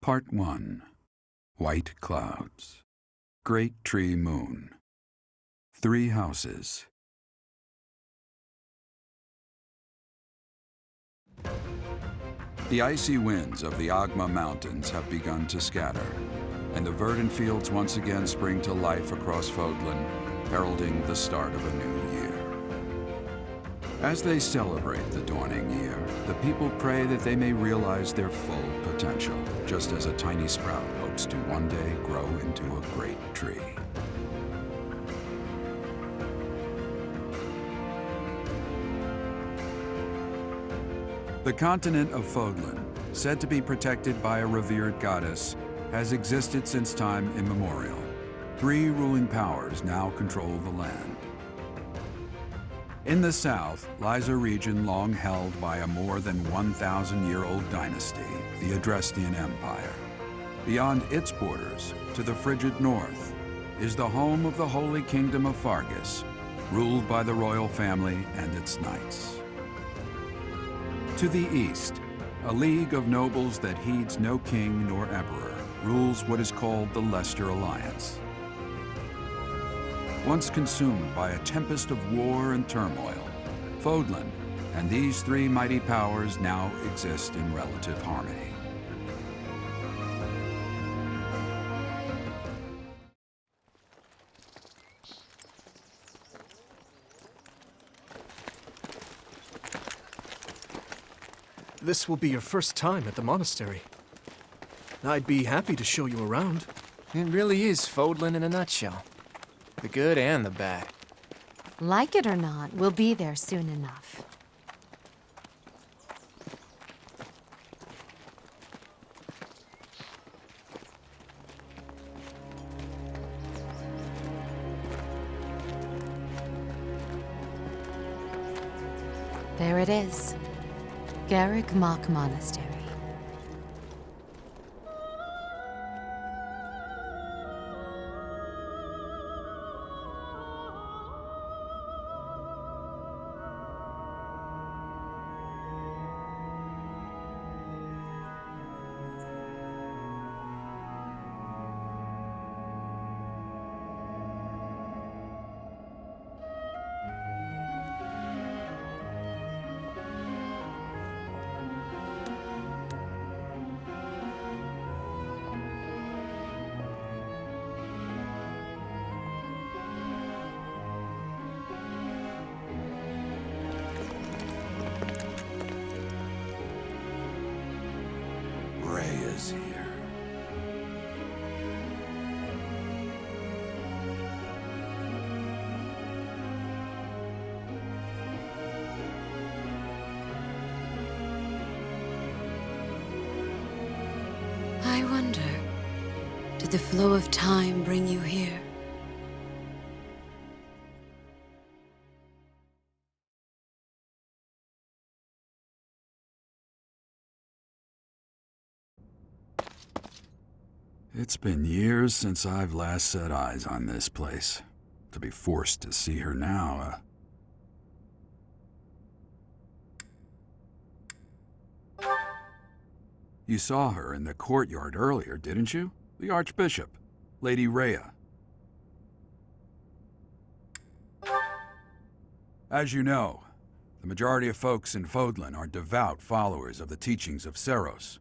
Part 1. White Clouds. Great Tree Moon. 3 houses. The icy winds of the Agma Mountains have begun to scatter, and the verdant fields once again spring to life across Fodlan, heralding the start of a new year. As they celebrate the dawning year, the people pray that they may realize their full potential, just as a tiny sprout hopes to one day grow into a great tree. The continent of Fodlan, said to be protected by a revered goddess, has existed since time immemorial. 3 ruling powers now control the land. In the south lies a region long held by a more than 1,000-year-old dynasty, the Adrestian Empire. Beyond its borders, to the frigid north, is the home of the Holy Kingdom of Fargus, ruled by the royal family and its knights. To the east, a league of nobles that heeds no king nor emperor rules what is called the Leicester Alliance. Once consumed by a tempest of war and turmoil, Fodlan and these 3 mighty powers now exist in relative harmony. This will be your first time at the monastery. I'd be happy to show you around. It really is Fodlan in a nutshell. The good and the bad. Like it or not, we'll be there soon enough. There it is. Garrick Mock Monastery. Is here. I wonder, did the flow of time bring you here? It's been years since I've last set eyes on this place. To be forced to see her now, You saw her in the courtyard earlier, didn't you? The Archbishop, Lady Rhea. As you know, the majority of folks in Fodlan are devout followers of the teachings of Seros.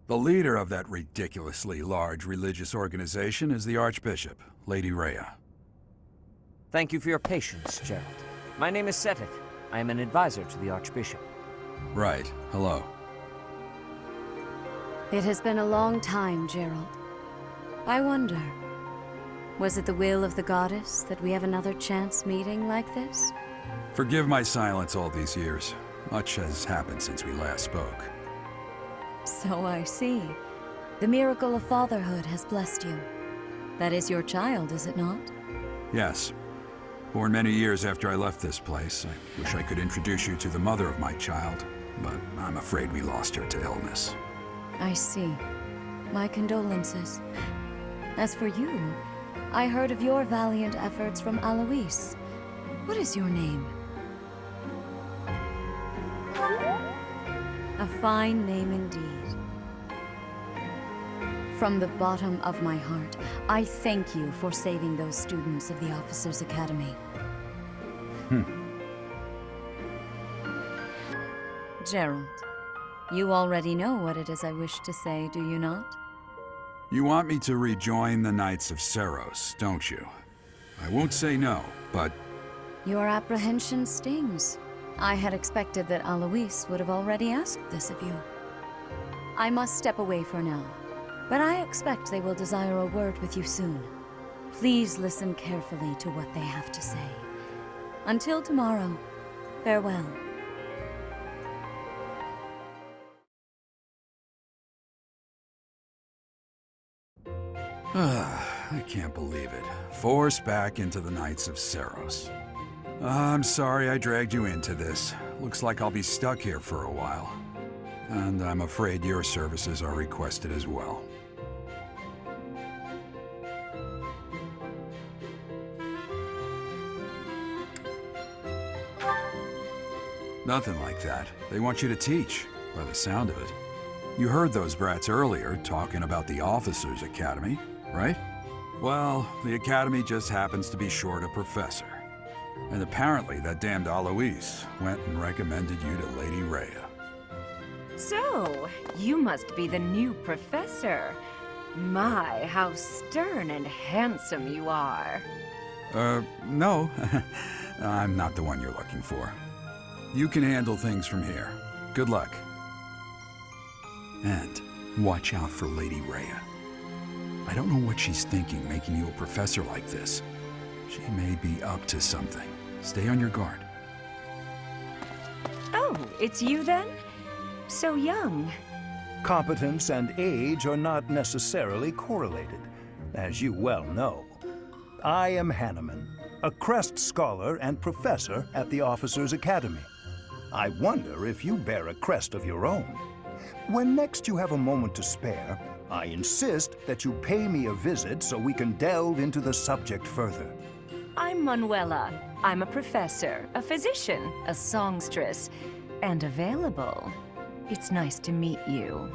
The leader of that ridiculously large religious organization is the Archbishop, Lady Rhea. Thank you for your patience, Gerald. My name is Seteth. I am an advisor to the Archbishop. Right. Hello. It has been a long time, Gerald. I wonder, was it the will of the goddess that we have another chance meeting like this? Forgive my silence all these years. Much has happened since we last spoke. So I see. The miracle of fatherhood has blessed you. That is your child, is it not? Yes. Born many years after I left this place. I wish I could introduce you to the mother of my child, but I'm afraid we lost her to illness. I see. My condolences. As for you, I heard of your valiant efforts from Alois. What is your name? A fine name indeed. From the bottom of my heart, I thank you for saving those students of the Officers' Academy. Gerald, you already know what it is I wish to say, do you not? You want me to rejoin the Knights of Seiros, don't you? I won't say no, but Your apprehension stings. I had expected that Alois would have already asked this of you. I must step away for now, but I expect they will desire a word with you soon. Please listen carefully to what they have to say. Until tomorrow, farewell. I can't believe it. Forced back into the Knights of Seiros. I'm sorry I dragged you into this. Looks like I'll be stuck here for a while. And I'm afraid your services are requested as well. Nothing like that. They want you to teach, by the sound of it. You heard those brats earlier talking about the Officers' Academy, right? Well, the Academy just happens to be short a professor. And apparently that damned Alois went and recommended you to Lady Rhea. So, you must be the new professor. My, how stern and handsome you are. No. I'm not the one you're looking for. You can handle things from here. Good luck. And watch out for Lady Rhea. I don't know what she's thinking making you a professor like this. She may be up to something. Stay on your guard. Oh, it's you then? So young. Competence and age are not necessarily correlated, as you well know. I am Hanneman, a Crest Scholar and Professor at the Officers' Academy. I wonder if you bear a crest of your own. When next you have a moment to spare, I insist that you pay me a visit so we can delve into the subject further. I'm Manuela. I'm a professor, a physician, a songstress, and available. It's nice to meet you.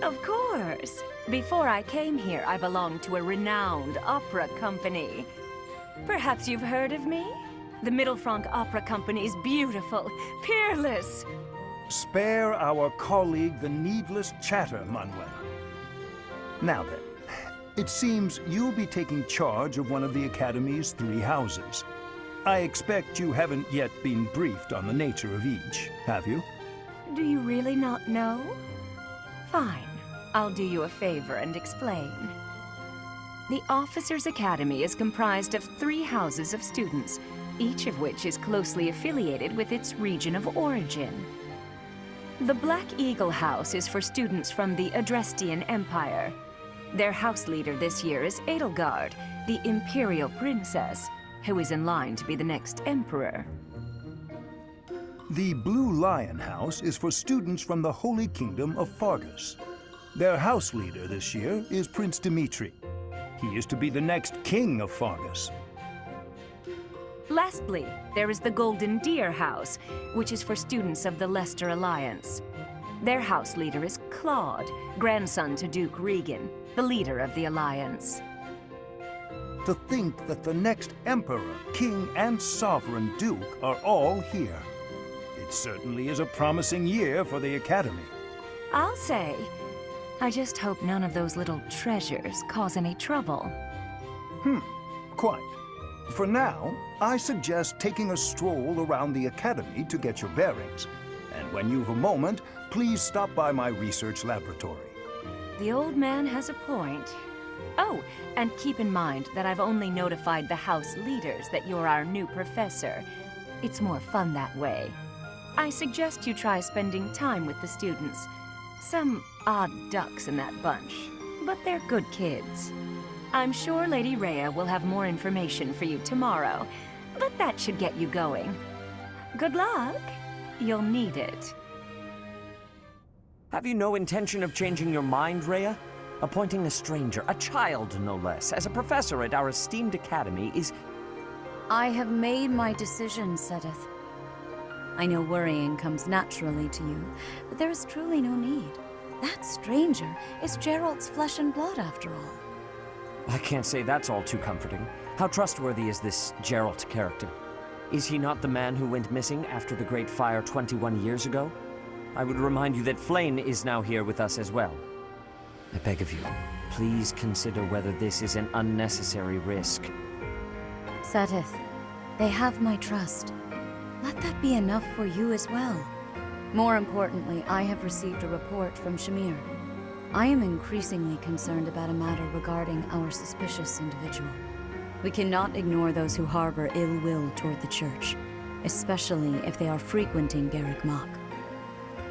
Of course. Before I came here, I belonged to a renowned opera company. Perhaps you've heard of me? The Middlefranc Opera Company is beautiful, peerless. Spare our colleague the needless chatter, Manuela. Now then, it seems you'll be taking charge of one of the Academy's 3 houses. I expect you haven't yet been briefed on the nature of each, have you? Do you really not know? Fine. I'll do you a favor and explain. The Officers' Academy is comprised of 3 houses of students, each of which is closely affiliated with its region of origin. The Black Eagle House is for students from the Adrestian Empire. Their house leader this year is Edelgard, the Imperial Princess, who is in line to be the next Emperor. The Blue Lion House is for students from the Holy Kingdom of Fargus. Their house leader this year is Prince Dimitri. He is to be the next king of Fargus. Lastly, there is the Golden Deer House, which is for students of the Leicester Alliance. Their house leader is Claude, grandson to Duke Regan, the leader of the Alliance. To think that the next Emperor, King, and Sovereign Duke are all here. It certainly is a promising year for the Academy. I'll say. I just hope none of those little treasures cause any trouble. Quite. For now, I suggest taking a stroll around the Academy to get your bearings. And when you've a moment, please stop by my research laboratory. The old man has a point. Oh, and keep in mind that I've only notified the house leaders that you're our new professor. It's more fun that way. I suggest you try spending time with the students. Some odd ducks in that bunch, but they're good kids. I'm sure Lady Rhea will have more information for you tomorrow, but that should get you going. Good luck. You'll need it. Have you no intention of changing your mind, Rhea? Appointing a stranger, a child no less, as a professor at our esteemed academy is... I have made my decision, Sedith. I know worrying comes naturally to you, but there is truly no need. That stranger is Gerald's flesh and blood, after all. I can't say that's all too comforting. How trustworthy is this Gerald character? Is he not the man who went missing after the Great Fire 21 years ago? I would remind you that Flame is now here with us as well. I beg of you, please consider whether this is an unnecessary risk. Seteth, they have my trust. Let that be enough for you as well. More importantly, I have received a report from Shamir. I am increasingly concerned about a matter regarding our suspicious individual. We cannot ignore those who harbor ill will toward the Church, especially if they are frequenting Garrick Mach.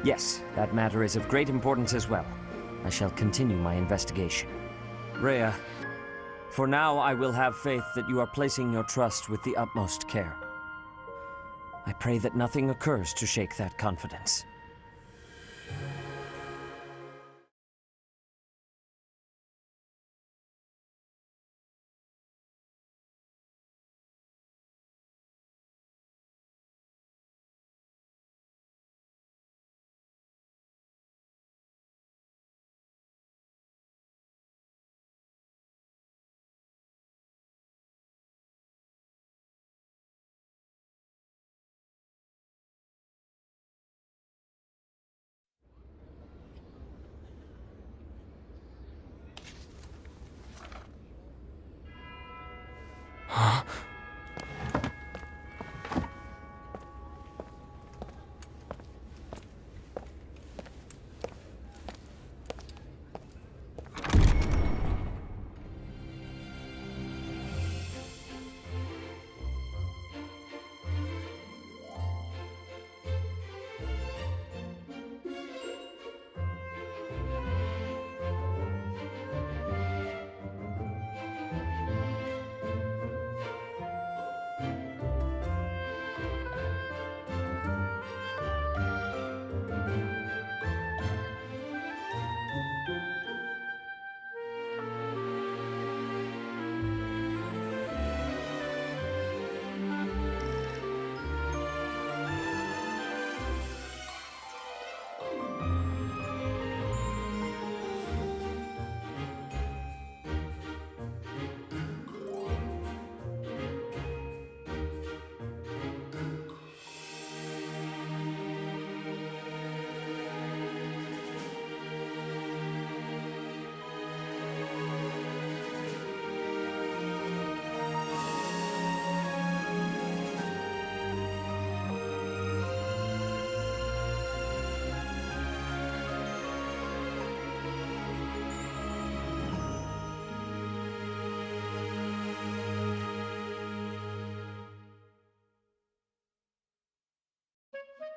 Yes, that matter is of great importance as well. I shall continue my investigation. Rhea, for now I will have faith that you are placing your trust with the utmost care. I pray that nothing occurs to shake that confidence.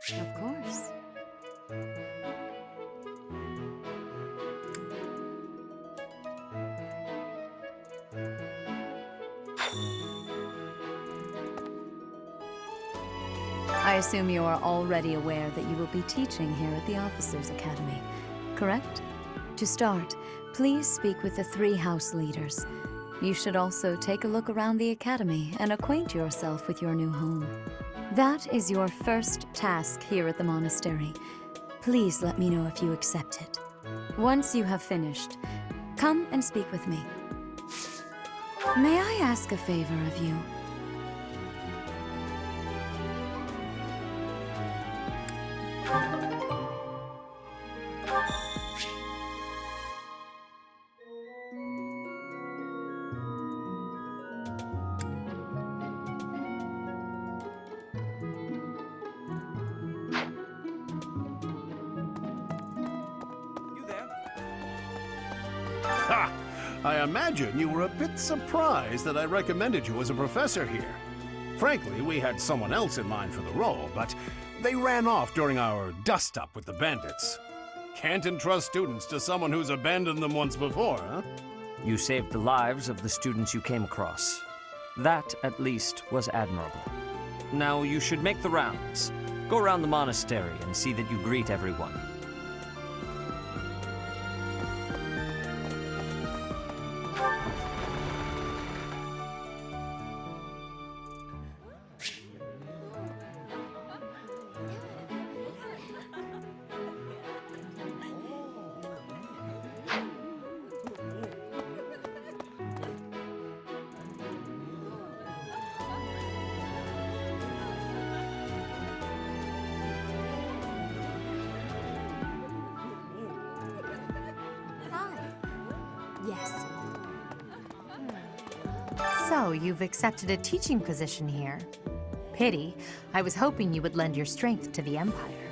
Of course. I assume you are already aware that you will be teaching here at the Officers' Academy, correct? To start, please speak with the 3 house leaders. You should also take a look around the Academy and acquaint yourself with your new home. That is your first task here at the Monastery. Please let me know if you accept it. Once you have finished, come and speak with me. May I ask a favor of you? Ha! I imagine you were a bit surprised that I recommended you as a professor here. Frankly, we had someone else in mind for the role, but they ran off during our dust-up with the bandits. Can't entrust students to someone who's abandoned them once before, huh? You saved the lives of the students you came across. That, at least, was admirable. Now you should make the rounds. Go around the monastery and see that you greet everyone. Yes. So, you've accepted a teaching position here. Pity. I was hoping you would lend your strength to the Empire.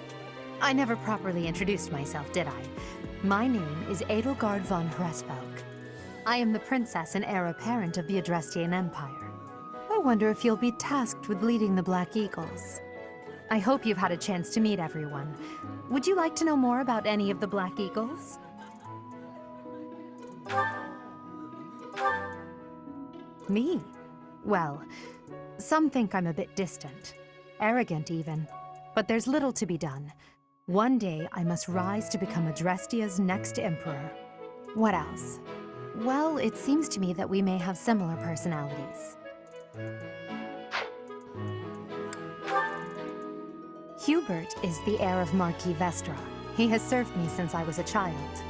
I never properly introduced myself, did I? My name is Edelgard von Hresvelg. I am the princess and heir apparent of the Adrestian Empire. I wonder if you'll be tasked with leading the Black Eagles. I hope you've had a chance to meet everyone. Would you like to know more about any of the Black Eagles? Me? Well, some think I'm a bit distant. Arrogant, even. But there's little to be done. One day, I must rise to become Adrestia's next emperor. What else? Well, it seems to me that we may have similar personalities. Hubert is the heir of Marquis Vestra. He has served me since I was a child.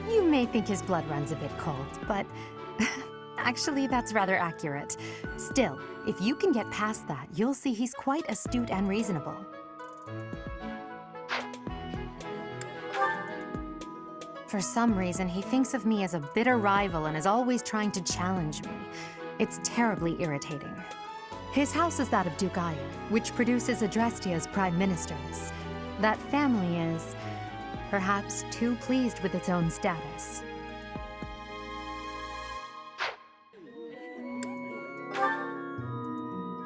You may think his blood runs a bit cold, but actually that's rather accurate. Still, if you can get past that, you'll see he's quite astute and reasonable. For some reason, he thinks of me as a bitter rival and is always trying to challenge me. It's terribly irritating. His house is that of Duke Iron, which produces Adrestia's prime ministers. That family is, perhaps, too pleased with its own status.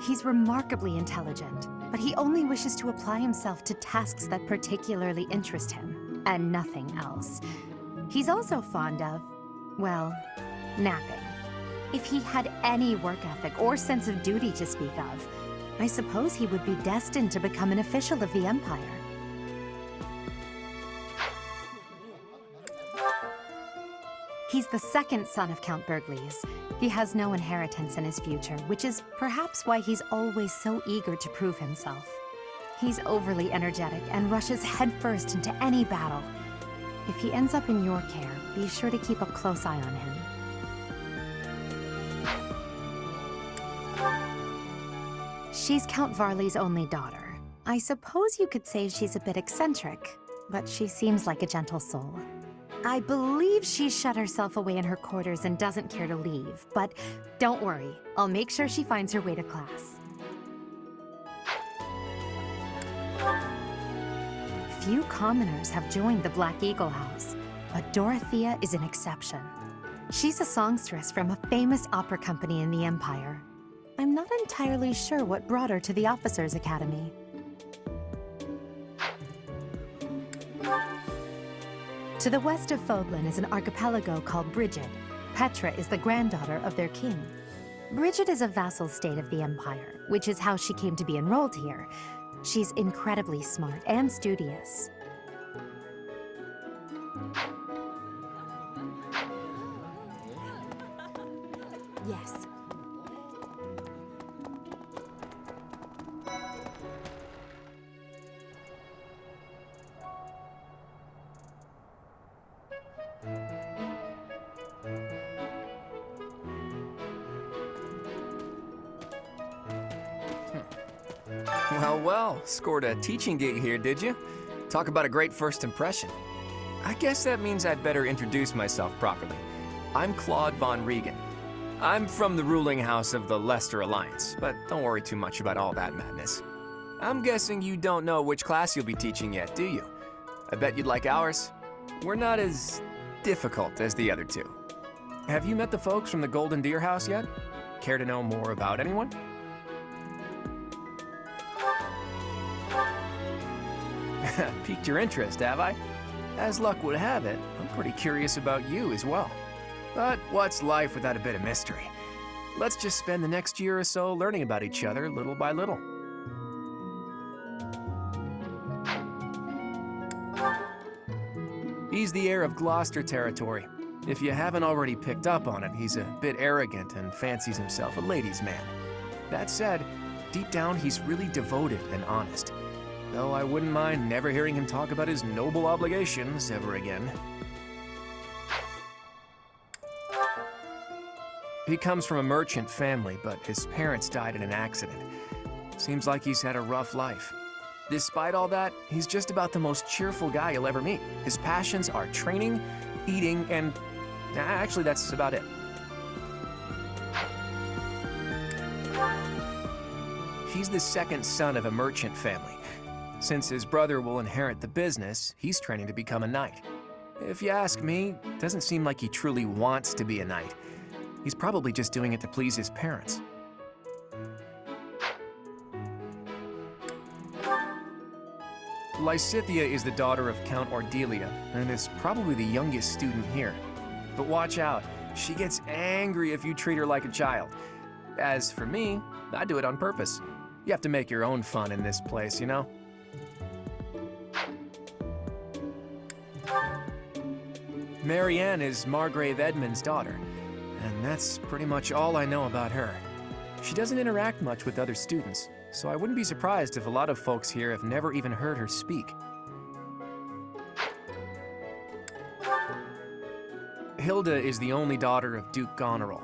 He's remarkably intelligent, but he only wishes to apply himself to tasks that particularly interest him, and nothing else. He's also fond of, well, napping. If he had any work ethic or sense of duty to speak of, I suppose he would be destined to become an official of the Empire. He's the second son of Count Bergliez. He has no inheritance in his future, which is perhaps why he's always so eager to prove himself. He's overly energetic and rushes headfirst into any battle. If he ends up in your care, be sure to keep a close eye on him. She's Count Varley's only daughter. I suppose you could say she's a bit eccentric, but she seems like a gentle soul. I believe she's shut herself away in her quarters and doesn't care to leave, but don't worry, I'll make sure she finds her way to class. Few commoners have joined the Black Eagle House, but Dorothea is an exception. She's a songstress from a famous opera company in the Empire. I'm not entirely sure what brought her to the Officers' Academy. To the west of Fodlan is an archipelago called Brigid. Petra is the granddaughter of their king. Brigid is a vassal state of the Empire, which is how she came to be enrolled here. She's incredibly smart and studious. Yes. Well, scored a teaching gig here, did you? Talk about a great first impression. I guess that means I'd better introduce myself properly. I'm Claude von Regan. I'm from the ruling house of the Leicester Alliance, but don't worry too much about all that madness. I'm guessing you don't know which class you'll be teaching yet, do you? I bet you'd like ours. We're not as difficult as the other two. Have you met the folks from the Golden Deer House yet? Care to know more about anyone? Piqued your interest, have I? As luck would have it, I'm pretty curious about you as well. But what's life without a bit of mystery? Let's just spend the next year or so learning about each other little by little. He's the heir of Gloucester territory. If you haven't already picked up on it, he's a bit arrogant and fancies himself a ladies' man. That said, deep down he's really devoted and honest. Though I wouldn't mind never hearing him talk about his noble obligations ever again. He comes from a merchant family, but his parents died in an accident. Seems like he's had a rough life. Despite all that, he's just about the most cheerful guy you'll ever meet. His passions are training, eating, and Actually, that's about it. He's the second son of a merchant family. Since his brother will inherit the business, he's training to become a knight. If you ask me, it doesn't seem like he truly wants to be a knight. He's probably just doing it to please his parents. Lysithea is the daughter of Count Ordelia, and is probably the youngest student here. But watch out, she gets angry if you treat her like a child. As for me, I do it on purpose. You have to make your own fun in this place, you know? Marianne is Margrave Edmund's daughter, and that's pretty much all I know about her. She doesn't interact much with other students, so I wouldn't be surprised if a lot of folks here have never even heard her speak. Hilda is the only daughter of Duke Goneril.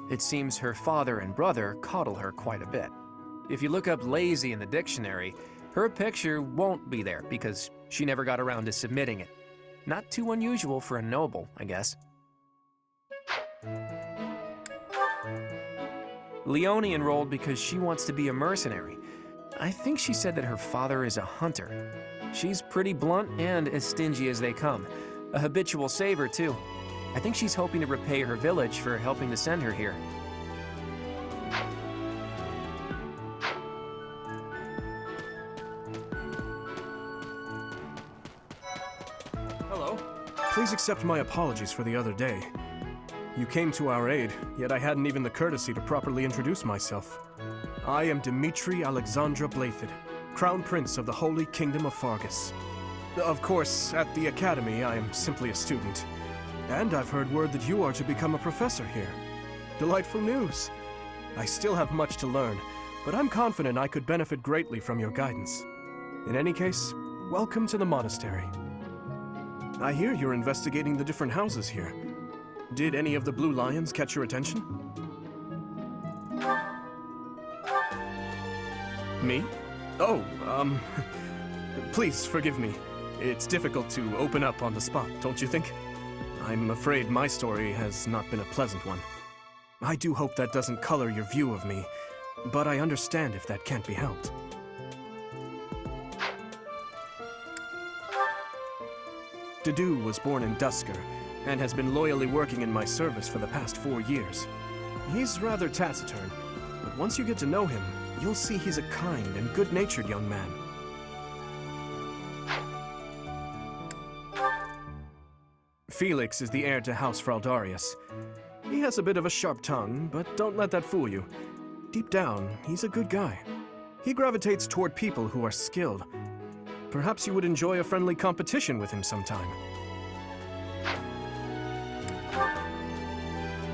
It seems her father and brother coddle her quite a bit. If you look up lazy in the dictionary, her picture won't be there because she never got around to submitting it. Not too unusual for a noble, I guess. Leone enrolled because she wants to be a mercenary. I think she said that her father is a hunter. She's pretty blunt and as stingy as they come. A habitual saver, too. I think she's hoping to repay her village for helping to send her here. Hello. Please accept my apologies for the other day. You came to our aid, yet I hadn't even the courtesy to properly introduce myself. I am Dimitri Alexandra Blythed, Crown Prince of the Holy Kingdom of Fargus. Of course, at the Academy, I am simply a student. And I've heard word that you are to become a professor here. Delightful news. I still have much to learn, but I'm confident I could benefit greatly from your guidance. In any case, welcome to the monastery. I hear you're investigating the different houses here. Did any of the blue lions catch your attention? Me? Oh, please forgive me. It's difficult to open up on the spot, don't you think? I'm afraid my story has not been a pleasant one. I do hope that doesn't color your view of me, but I understand if that can't be helped. Dedu was born in Dusker, and has been loyally working in my service for the past 4 years. He's rather taciturn, but once you get to know him, you'll see he's a kind and good-natured young man. Felix is the heir to House Fraldarius. He has a bit of a sharp tongue, but don't let that fool you. Deep down, he's a good guy. He gravitates toward people who are skilled. Perhaps you would enjoy a friendly competition with him sometime.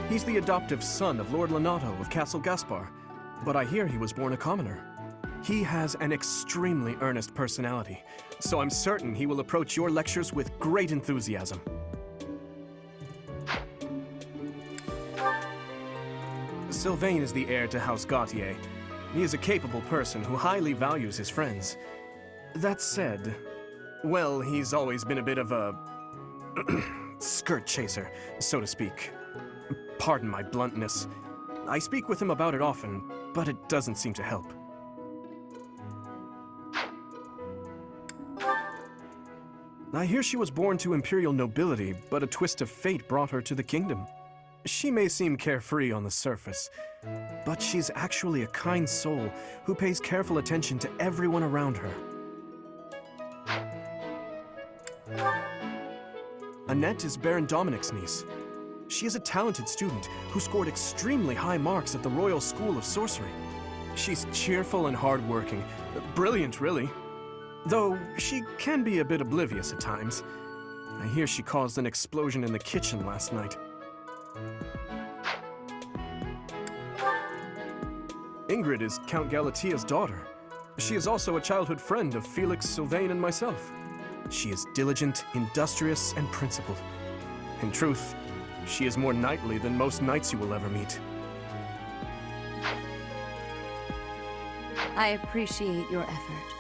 He's the adoptive son of Lord Lenato of Castle Gaspar, but I hear he was born a commoner. He has an extremely earnest personality, so I'm certain he will approach your lectures with great enthusiasm. Sylvain is the heir to House Gautier. He is a capable person who highly values his friends. That said, well, he's always been a bit of a skirt chaser, so to speak. Pardon my bluntness. I speak with him about it often, but it doesn't seem to help. I hear she was born to imperial nobility, but a twist of fate brought her to the kingdom. She may seem carefree on the surface, but she's actually a kind soul who pays careful attention to everyone around her. Annette is Baron Dominic's niece. She is a talented student who scored extremely high marks at the Royal School of Sorcery. She's cheerful and hardworking. Brilliant, really. Though she can be a bit oblivious at times. I hear she caused an explosion in the kitchen last night. Ingrid is Count Galatia's daughter. She is also a childhood friend of Felix, Sylvain, and myself. She is diligent, industrious, and principled. In truth, she is more knightly than most knights you will ever meet. I appreciate your effort.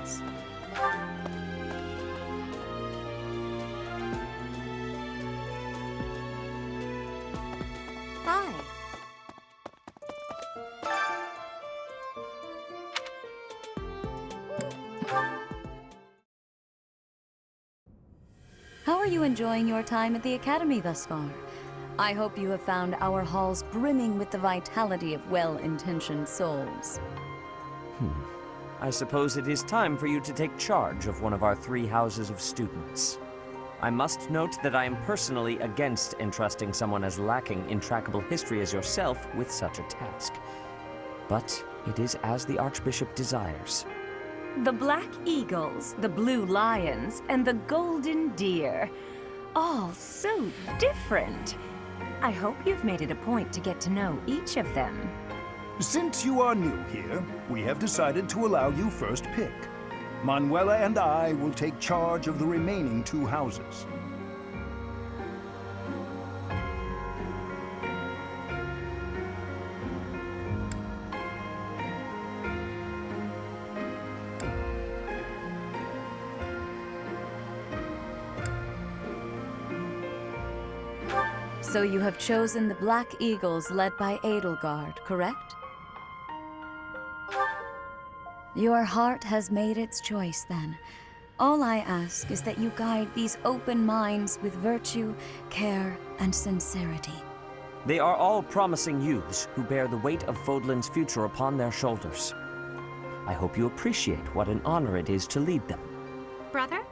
class. Hi. How are you enjoying your time at the Academy thus far? I hope you have found our halls brimming with the vitality of well-intentioned souls. I suppose it is time for you to take charge of one of our 3 houses of students. I must note that I am personally against entrusting someone as lacking in trackable history as yourself with such a task. But it is as the Archbishop desires. The Black Eagles, the Blue Lions, and the Golden Deer. All so different. I hope you've made it a point to get to know each of them. Since you are new here, we have decided to allow you first pick. Manuela and I will take charge of the remaining 2 houses. So you have chosen the Black Eagles led by Edelgard, correct? Your heart has made its choice, then. All I ask is that you guide these open minds with virtue, care, and sincerity. They are all promising youths who bear the weight of Fodlan's future upon their shoulders. I hope you appreciate what an honor it is to lead them. Brother?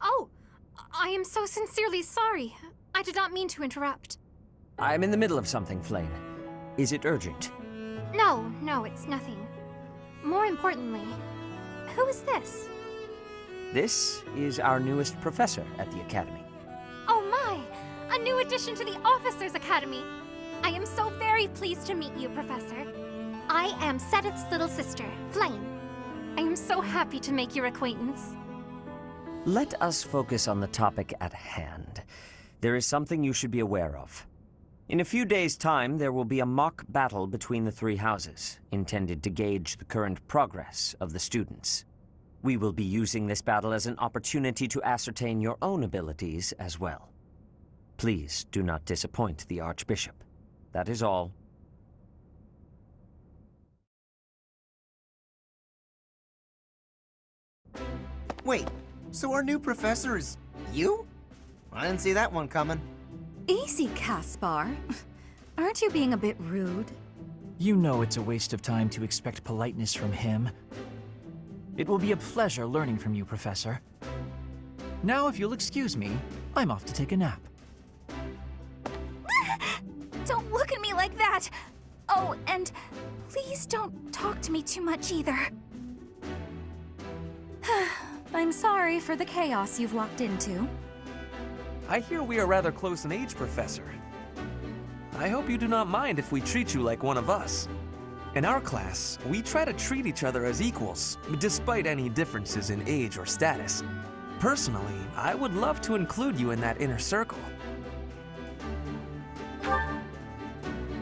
Oh, I am so sincerely sorry. I did not mean to interrupt. I'm in the middle of something, Flame. Is it urgent? No, it's nothing. More importantly, who is this? This is our newest professor at the Academy. Oh my! A new addition to the Officers' Academy! I am so very pleased to meet you, Professor. I am Sedith's little sister, Flame. I am so happy to make your acquaintance. Let us focus on the topic at hand. There is something you should be aware of. In a few days' time, there will be a mock battle between the 3 houses, intended to gauge the current progress of the students. We will be using this battle as an opportunity to ascertain your own abilities as well. Please do not disappoint the Archbishop. That is all. Wait, so our new professor is you? I didn't see that one coming. Easy, Caspar. Aren't you being a bit rude? You know it's a waste of time to expect politeness from him. It will be a pleasure learning from you, Professor. Now, if you'll excuse me, I'm off to take a nap. Don't look at me like that! Oh, and please don't talk to me too much either. I'm sorry for the chaos you've walked into. I hear we are rather close in age, Professor. I hope you do not mind if we treat you like one of us. In our class, we try to treat each other as equals, despite any differences in age or status. Personally, I would love to include you in that inner circle.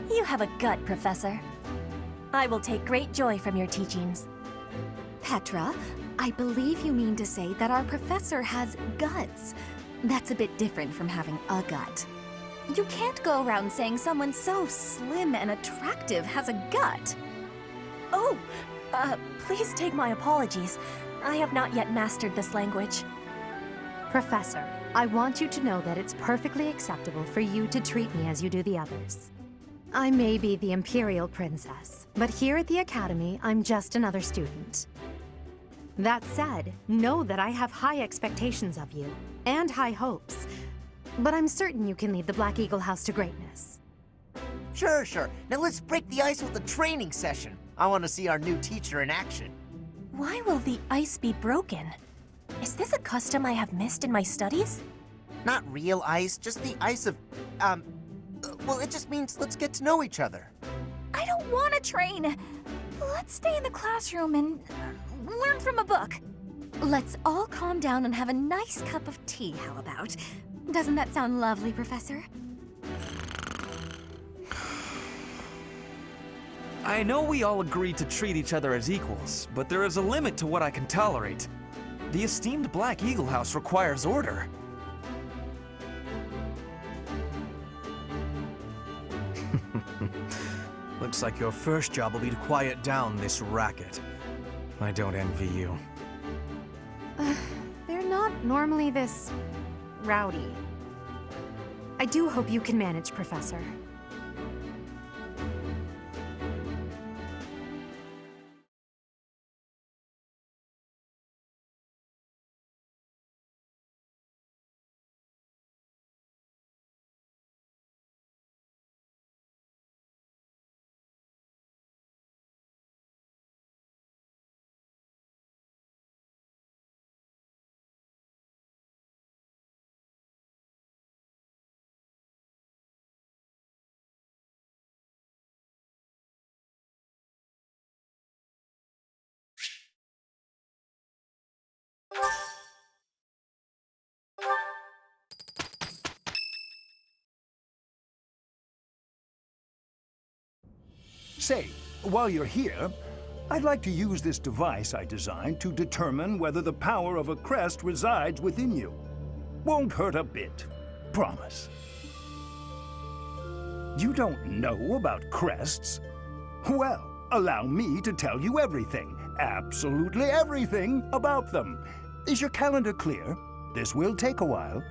You have a gut, Professor. I will take great joy from your teachings. Petra, I believe you mean to say that our professor has guts. That's a bit different from having a gut. You can't go around saying someone so slim and attractive has a gut. Oh, please take my apologies. I have not yet mastered this language. Professor, I want you to know that it's perfectly acceptable for you to treat me as you do the others. I may be the Imperial Princess, but here at the Academy, I'm just another student. That said, know that I have high expectations of you, and high hopes. But I'm certain you can lead the Black Eagle House to greatness. Sure. Now let's break the ice with a training session. I want to see our new teacher in action. Why will the ice be broken? Is this a custom I have missed in my studies? Not real ice, just the ice of, well, it just means let's get to know each other. I don't want to train. Let's stay in the classroom and learn from a book. Let's all calm down and have a nice cup of tea, how about? Doesn't that sound lovely, I know we all agree to treat each other as equals, but there is a limit to what I can tolerate. The esteemed Black Eagle House requires order. Looks like your first job will be to quiet down this racket. I don't envy you. They're not normally this rowdy. I do hope you can manage, Professor. Say, while you're here, I'd like to use this device I designed to determine whether the power of a crest resides within you. Won't hurt a bit. Promise. You don't know about crests? Well, allow me to tell you everything, absolutely everything about them. Is your calendar clear? This will take a while.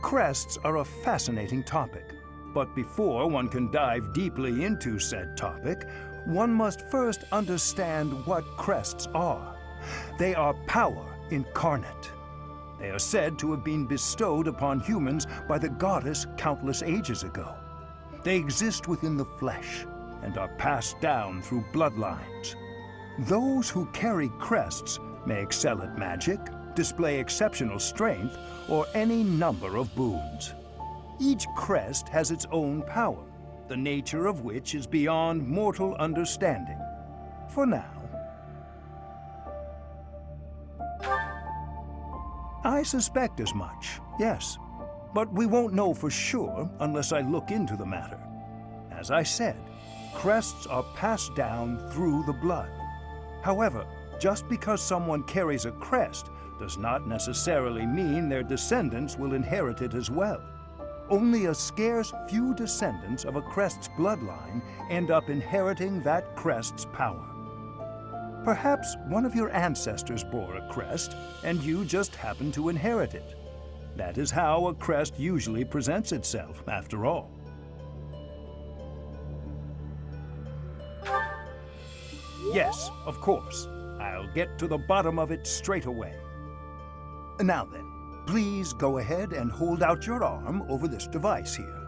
Crests are a fascinating topic. But before one can dive deeply into said topic, one must first understand what crests are. They are power incarnate. They are said to have been bestowed upon humans by the goddess countless ages ago. They exist within the flesh and are passed down through bloodlines. Those who carry crests may excel at magic, display exceptional strength, or any number of boons. Each crest has its own power, the nature of which is beyond mortal understanding. For now. I suspect as much, yes. But we won't know for sure unless I look into the matter. As I said, crests are passed down through the blood. However, just because someone carries a crest does not necessarily mean their descendants will inherit it as well. Only a scarce few descendants of a crest's bloodline end up inheriting that crest's power. Perhaps one of your ancestors bore a crest, and you just happen to inherit it. That is how a crest usually presents itself, after all. Yes, of course. I'll get to the bottom of it straight away. Now then, please go ahead and hold out your arm over this device here.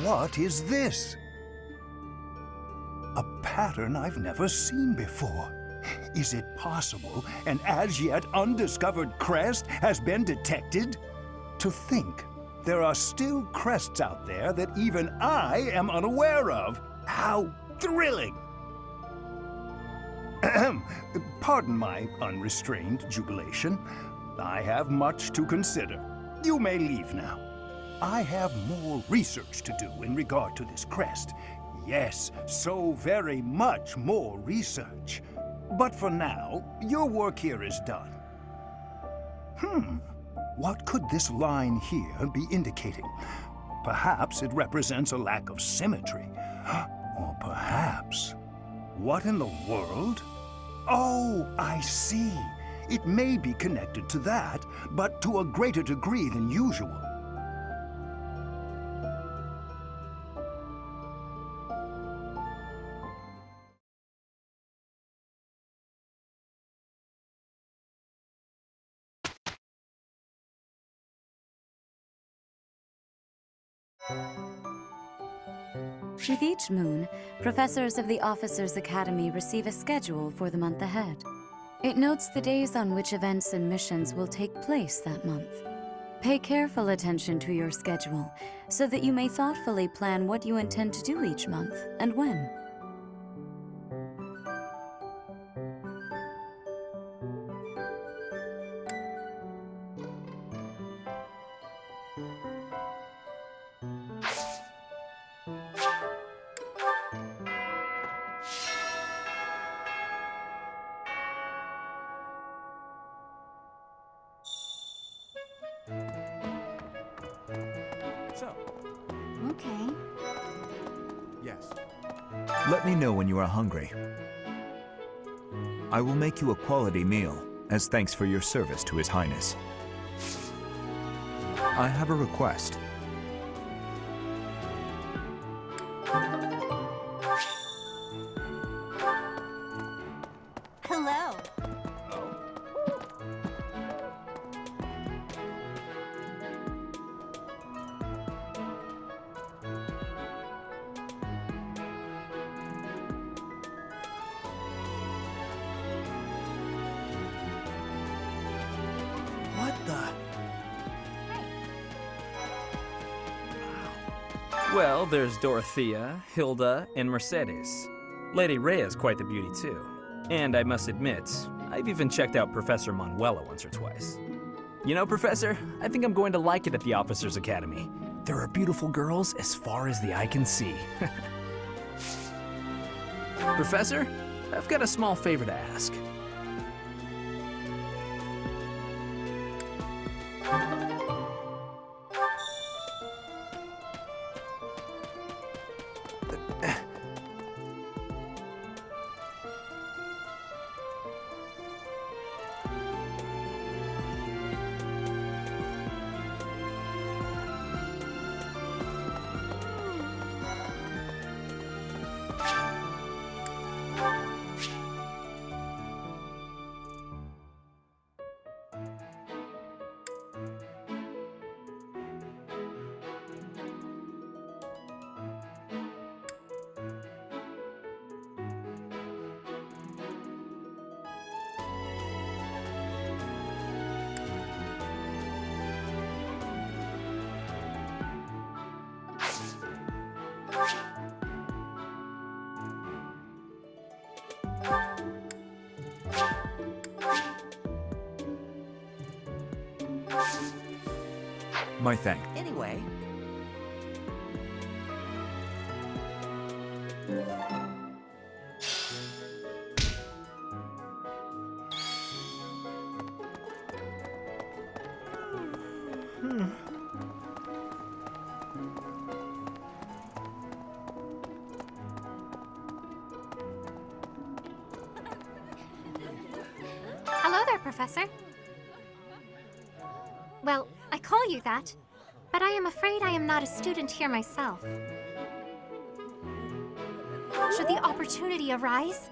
What is this? A pattern I've never seen before. Is it possible an as yet undiscovered crest has been detected? To think there are still crests out there that even I am unaware of. How thrilling! Pardon my unrestrained jubilation. I have much to consider. You may leave now. I have more research to do in regard to this crest. Yes, so very much more research. But for now, your work here is done. What could this line here be indicating? Perhaps it represents a lack of symmetry. Or perhaps... What in the world? Oh, I see. It may be connected to that, but to a greater degree than usual. With each moon, professors of the Officers' Academy receive a schedule for the month ahead. It notes the days on which events and missions will take place that month. Pay careful attention to your schedule, so that you may thoughtfully plan what you intend to do each month and when. Let me know when you are hungry. I will make you a quality meal, as thanks for your service to His Highness. I have a request. Hello. What the? Well, there's Dorothea, Hilda, and Mercedes. Lady Rhea's quite the beauty, too. And I must admit, I've even checked out Professor Manuela once or twice. You know, Professor, I think I'm going to like it at the Officers Academy. There are beautiful girls as far as the eye can see. Professor, I've got a small favor to ask. My thanks. Anyway. Hello there, Professor. Well, I call you that, but I am afraid I am not a student here myself. Should the opportunity arise,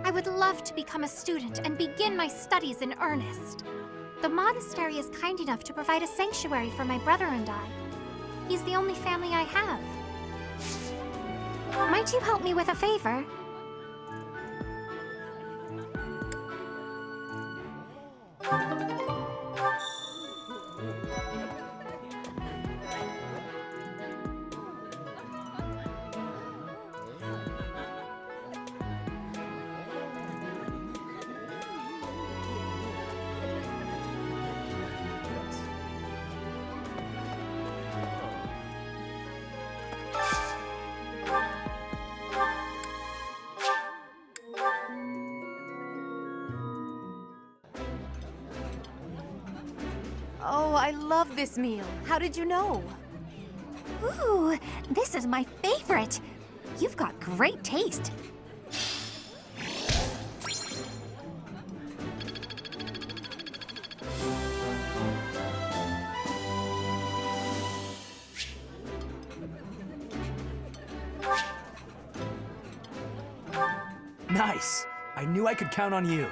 I would love to become a student and begin my studies in earnest. The monastery is kind enough to provide a sanctuary for my brother and I. He's the only family I have. Might you help me with a favor? Oh, I love this meal. How did you know? Ooh, this is my favorite. You've got great taste. Nice! I knew I could count on you.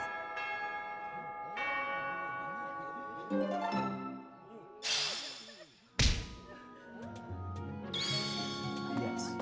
Yes.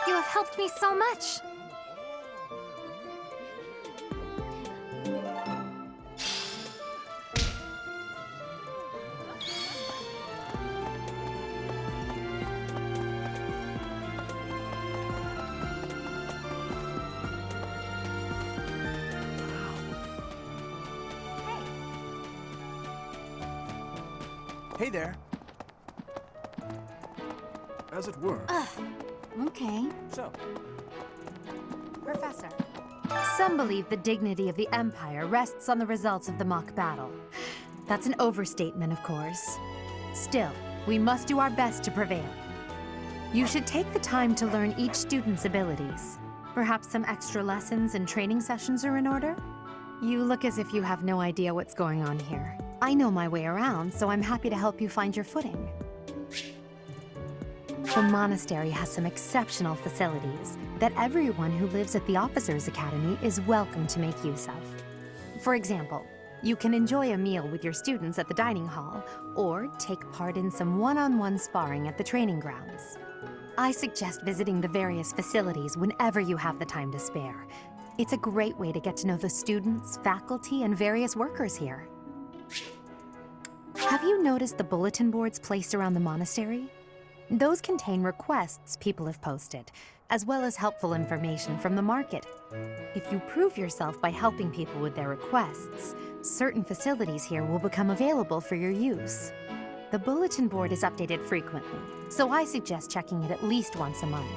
You have helped me so much. Hey there. As it were. Okay. So, Professor. Some believe the dignity of the Empire rests on the results of the mock battle. That's an overstatement, of course. Still, we must do our best to prevail. You should take the time to learn each student's abilities. Perhaps some extra lessons and training sessions are in order? You look as if you have no idea what's going on here. I know my way around, so I'm happy to help you find your footing. The monastery has some exceptional facilities that everyone who lives at the Officers' Academy is welcome to make use of. For example, you can enjoy a meal with your students at the dining hall, or take part in some one-on-one sparring at the training grounds. I suggest visiting the various facilities whenever you have the time to spare. It's a great way to get to know the students, faculty, and various workers here. Have you noticed the bulletin boards placed around the monastery? Those contain requests people have posted, as well as helpful information from the market. If you prove yourself by helping people with their requests, certain facilities here will become available for your use. The bulletin board is updated frequently, so I suggest checking it at least once a month.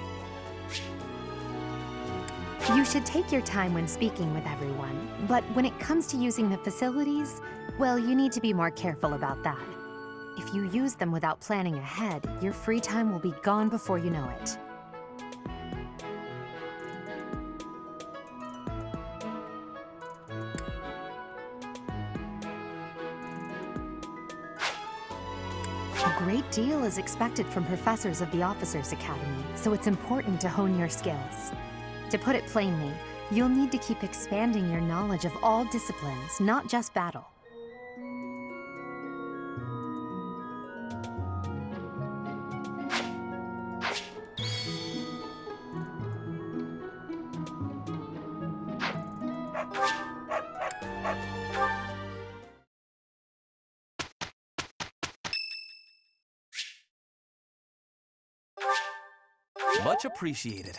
You should take your time when speaking with everyone, but when it comes to using the facilities, well, you need to be more careful about that. If you use them without planning ahead, your free time will be gone before you know it. A great deal is expected from professors of the Officers' Academy, so it's important to hone your skills. To put it plainly, you'll need to keep expanding your knowledge of all disciplines, not just battle. Much appreciated.